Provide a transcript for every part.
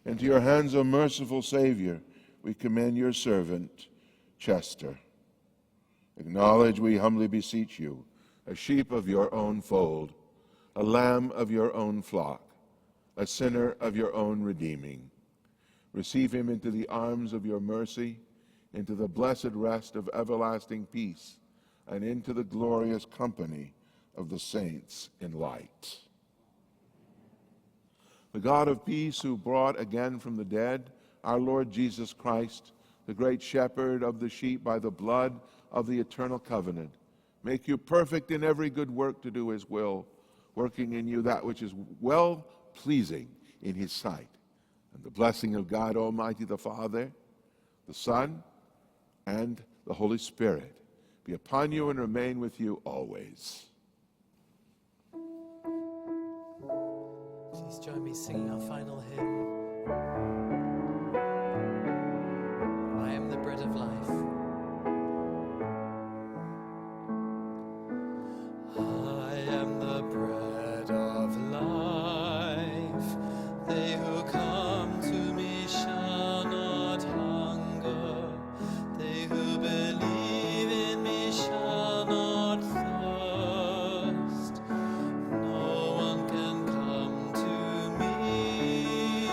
Into your hands, O merciful Savior, we commend your servant, Chester. Acknowledge, we humbly beseech you, a sheep of your own fold, a lamb of your own flock, a sinner of your own redeeming. Receive him into the arms of your mercy, into the blessed rest of everlasting peace, and into the glorious company of the saints in light. The God of peace, who brought again from the dead our Lord Jesus Christ, the great shepherd of the sheep by the blood of the eternal covenant, make you perfect in every good work to do his will, working in you that which is well-pleasing in his sight. And the blessing of God Almighty, the Father, the Son, and the Holy Spirit be upon you and remain with you always. Please join me singing our final hymn. I am the bread of life. I am the bread of life. They who come to me shall not hunger. They who believe in me shall not thirst. No one can come to me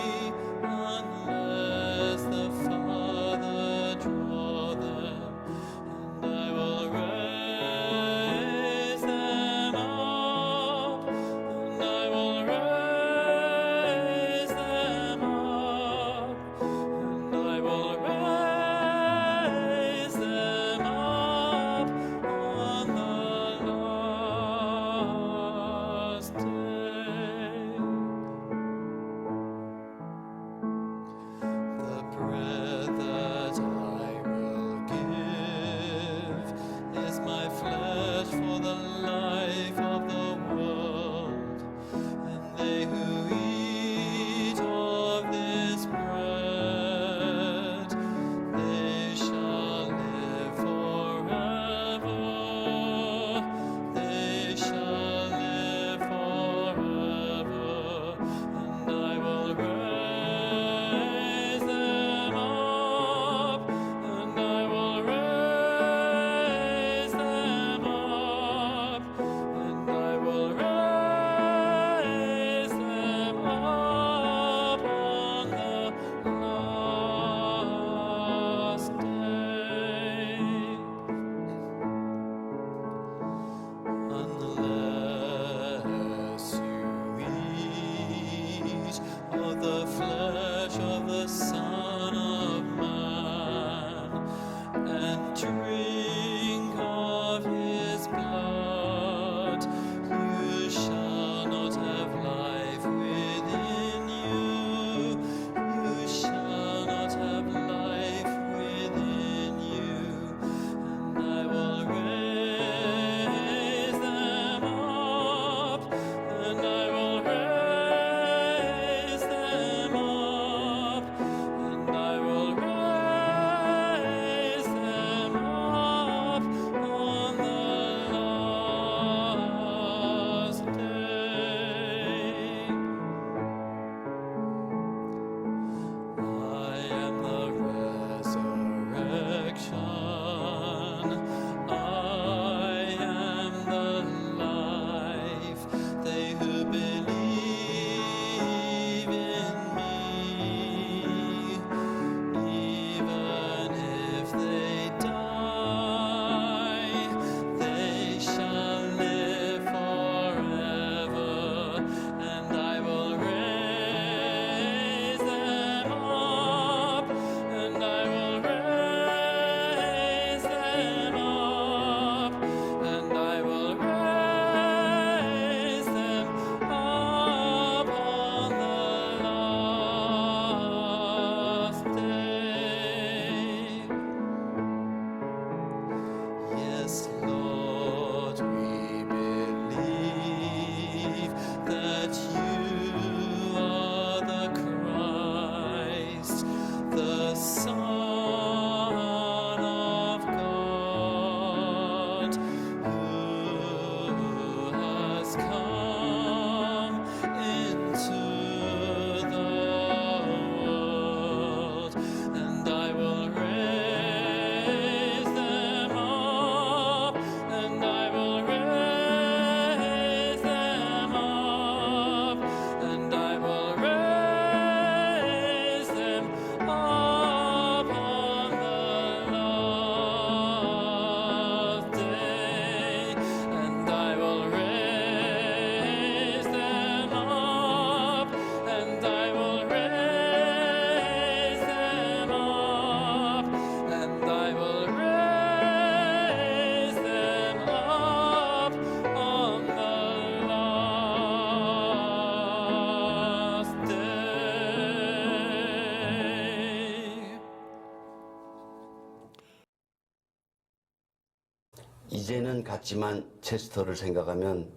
이제는 갔지만 체스터를 생각하면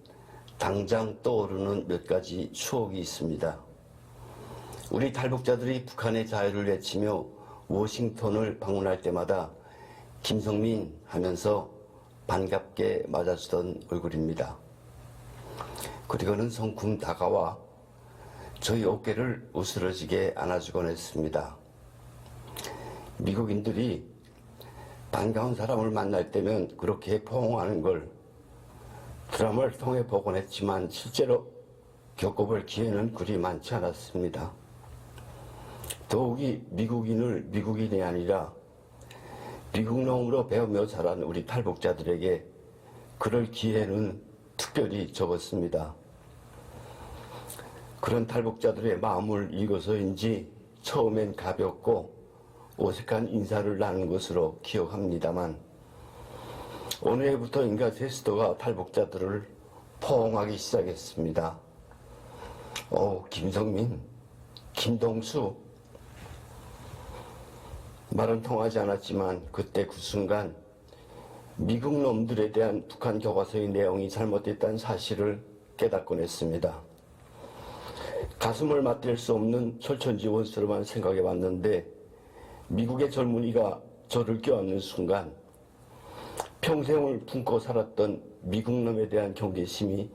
당장 떠오르는 몇 가지 추억이 있습니다. 우리 탈북자들이 북한의 자유를 외치며 워싱턴을 방문할 때마다 김성민 하면서 반갑게 맞아주던 얼굴입니다. 그리고는 성큼 다가와 저희 어깨를 으스러지게 안아주곤 했습니다. 미국인들이 반가운 사람을 만날 때면 그렇게 포옹하는 걸 드라마를 통해 보곤 했지만 실제로 겪어볼 기회는 그리 많지 않았습니다. 더욱이 미국인을 미국인이 아니라 미국놈으로 배우며 자란 우리 탈북자들에게 그럴 기회는 특별히 적었습니다. 그런 탈북자들의 마음을 읽어서인지 처음엔 가볍고 어색한 인사를 나눈 것으로 기억합니다만 어느 해부터인가 제스터가 탈북자들을 포옹하기 시작했습니다. 김성민, 김동수. 말은 통하지 않았지만 그때 그 순간 미국 놈들에 대한 북한 교과서의 내용이 잘못됐다는 사실을 깨닫곤 했습니다. 가슴을 맞댈 수 없는 철천지원스러운 생각해 봤는데 미국의 젊은이가 저를 껴안는 순간 평생을 품고 살았던 미국놈에 대한 경계심이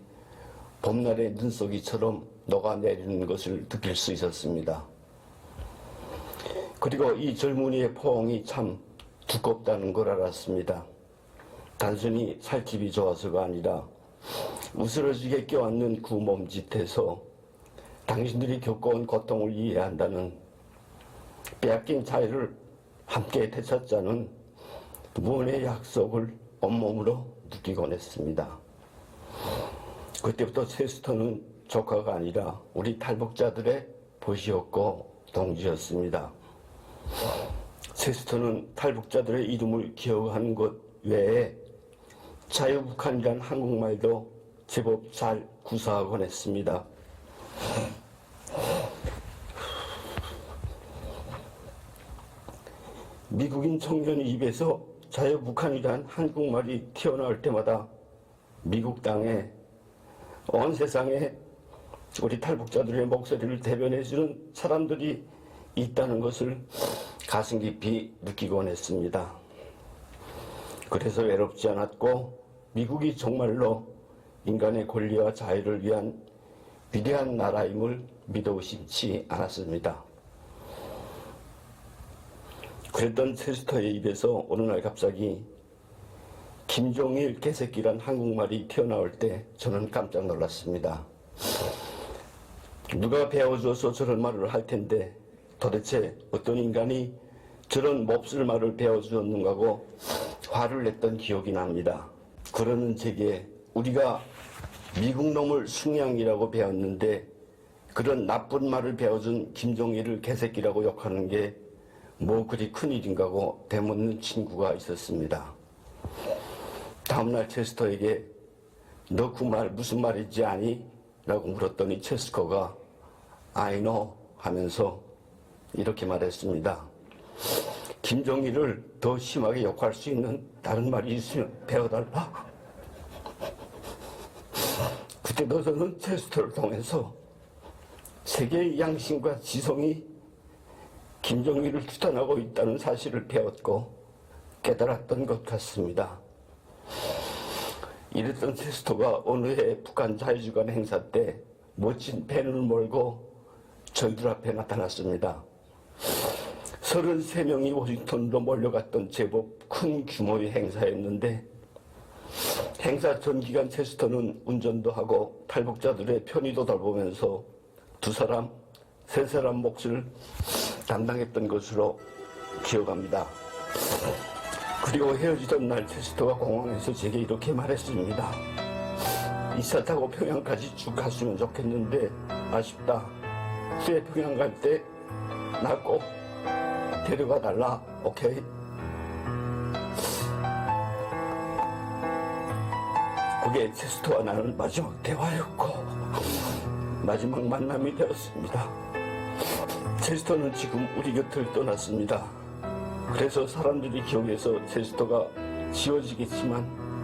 봄날의 눈속이처럼 녹아내리는 것을 느낄 수 있었습니다. 그리고 이 젊은이의 포옹이 참 두껍다는 걸 알았습니다. 단순히 살집이 좋아서가 아니라 으스러지게 껴안는 그 몸짓에서 당신들이 겪어온 고통을 이해한다는 빼앗긴 자유를 함께 되찾자는 무언의 약속을 온몸으로 느끼곤 했습니다. 그때부터 체스터는 조카가 아니라 우리 탈북자들의 보시였고 동지였습니다. 체스터는 탈북자들의 이름을 기억하는 것 외에 자유북한이란 한국말도 제법 잘 구사하곤 했습니다. 미국인 청년의 입에서 자유북한이란 한국말이 튀어나올 때마다 미국 땅에 온 세상에 우리 탈북자들의 목소리를 대변해주는 사람들이 있다는 것을 가슴 깊이 느끼곤 했습니다. 그래서 외롭지 않았고 미국이 정말로 인간의 권리와 자유를 위한 위대한 나라임을 믿어 의심치 않았습니다. 그랬던 체스터의 입에서 어느 날 갑자기 김종일 개새끼란 한국말이 튀어나올 때 저는 깜짝 놀랐습니다. 누가 배워줘서 저런 말을 할 텐데 도대체 어떤 인간이 저런 몹쓸 말을 배워주었는가고 화를 냈던 기억이 납니다. 그러는 제게 우리가 미국놈을 숭양이라고 배웠는데 그런 나쁜 말을 배워준 김종일을 개새끼라고 욕하는 게 뭐 그리 큰일인가고 되묻는 친구가 있었습니다. 다음날 체스터에게 너 그 말 무슨 말이지 아니? 라고 물었더니 체스터가 I know 하면서 이렇게 말했습니다. 김종일을 더 심하게 욕할 수 있는 다른 말이 있으면 배워달라. 그때도 저는 체스터를 통해서 세계의 양심과 지성이 김종일을 규탄하고 있다는 사실을 배웠고 깨달았던 것 같습니다. 이랬던 체스터가 어느 해 북한 자유주간 행사 때 멋진 펜을 몰고 저희들 앞에 나타났습니다. 33명이 워싱턴으로 몰려갔던 제법 큰 규모의 행사였는데 행사 전 기간 체스터는 운전도 하고 탈북자들의 편의도 돌보면서 2사람, 3사람 몫을 담당했던 것으로 기억합니다. 그리고 헤어지던 날 체스터가 공항에서 제게 이렇게 말했습니다. 이 차 타고 평양까지 쭉 갔으면 좋겠는데 아쉽다. 후에 평양 갈 때 나 꼭 데려가 달라. 오케이? 그게 체스터와 나는 마지막 대화였고 마지막 만남이 되었습니다. 체스터는 지금 우리 곁을 떠났습니다. 그래서 사람들이 기억해서 체스터가 지워지겠지만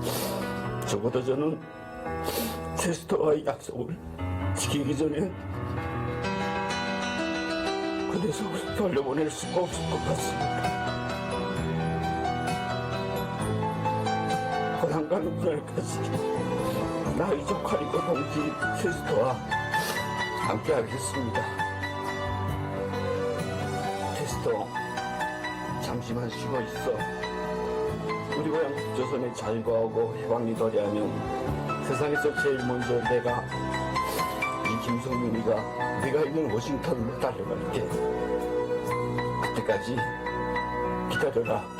적어도 저는 테스터와의 약속을 지키기 전에 그 녀석을 돌려보낼 수가 없을 것 같습니다. 고향 가는 그날까지 나의 조카이고 동지 테스터와 함께 하겠습니다. 테스터, 잠시만 쉬고 있어. 우리 고향 북조선에 잘 거하고 해방이 되려면 세상에서 제일 먼저 내가 이 김성민이가 네가 있는 워싱턴으로 달려갈게. 그때까지 기다려라.